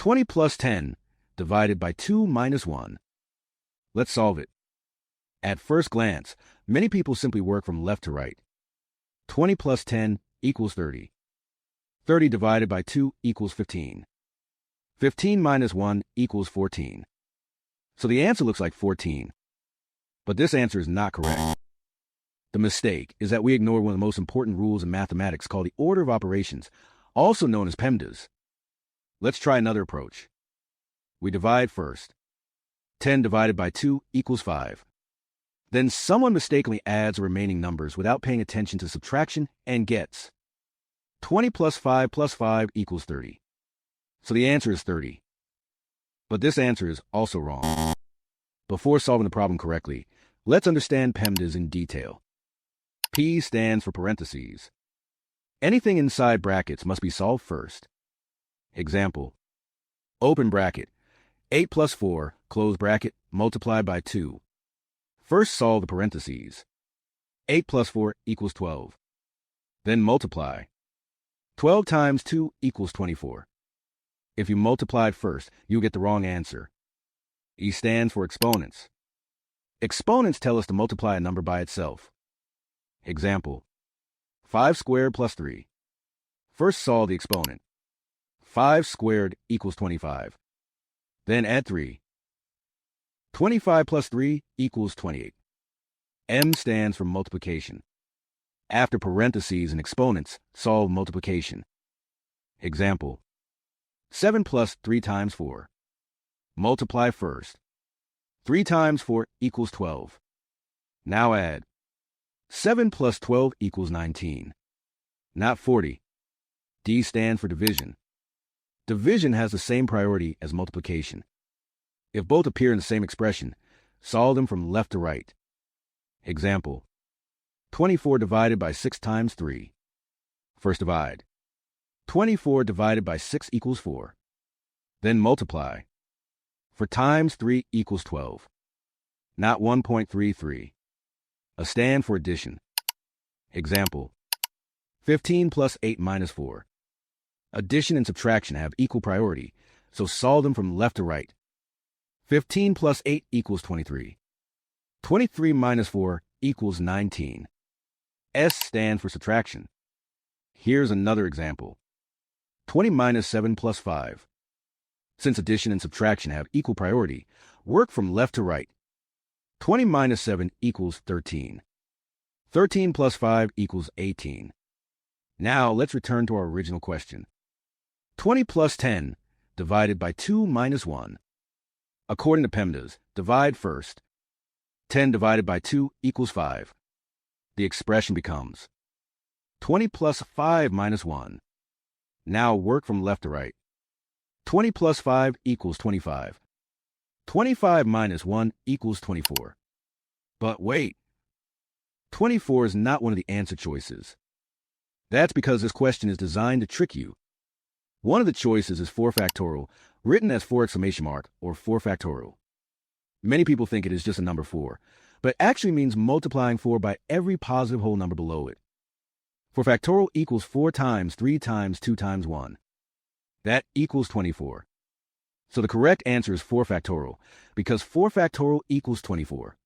20 plus 10 divided by 2 minus 1. Let's solve it. At first glance, many people simply work from left to right. 20 plus 10 equals 30. 30 divided by 2 equals 15. 15 minus 1 equals 14. So the answer looks like 14. But this answer is not correct. The mistake is that we ignore one of the most important rules in mathematics called the order of operations, also known as PEMDAS. Let's try another approach. We divide first. 10 divided by 2 equals 5. Then someone mistakenly adds the remaining numbers without paying attention to subtraction and gets 20 plus 5 equals 30. So the answer is 30. But this answer is also wrong. Before solving the problem correctly, let's understand PEMDAS in detail. P stands for parentheses. Anything inside brackets must be solved first. Example. Open bracket. 8 plus 4, close bracket, multiplied by 2. First solve the parentheses. 8 plus 4 equals 12. Then multiply. 12 times 2 equals 24. If you multiplied first, you'll get the wrong answer. E stands for exponents. Exponents tell us to multiply a number by itself. Example. 5 squared plus 3. First solve the exponent. 5 squared equals 25. Then add 3. 25 plus 3 equals 28. M stands for multiplication. After parentheses and exponents, solve multiplication. Example. 7 plus 3 times 4. Multiply first. 3 times 4 equals 12. Now add. 7 plus 12 equals 19. Not 40. D stands for division. Division has the same priority as multiplication. If both appear in the same expression, solve them from left to right. Example. 24 divided by 6 times 3. First divide. 24 divided by 6 equals 4. Then multiply. For times 3 equals 12. Not 1.33. A stand for addition. Example. 15 plus 8 minus 4. Addition and subtraction have equal priority, so solve them from left to right. 15 plus 8 equals 23. 23 minus 4 equals 19. S stands for subtraction. Here's another example. 20 minus 7 plus 5. Since addition and subtraction have equal priority, work from left to right. 20 minus 7 equals 13. 13 plus 5 equals 18. Now let's return to our original question. 20 plus 10 divided by 2 minus 1. According to PEMDAS, divide first. 10 divided by 2 equals 5. The expression becomes 20 plus 5 minus 1. Now work from left to right. 20 plus 5 equals 25. 25 minus 1 equals 24. But wait, 24 is not one of the answer choices. That's because this question is designed to trick you. One of the choices is 4 factorial, written as 4 exclamation mark or 4 factorial. Many people think it is just a number 4, but actually means multiplying 4 by every positive whole number below it. 4 factorial equals 4 times 3 times 2 times 1. That equals 24. So the correct answer is 4 factorial, because 4 factorial equals 24.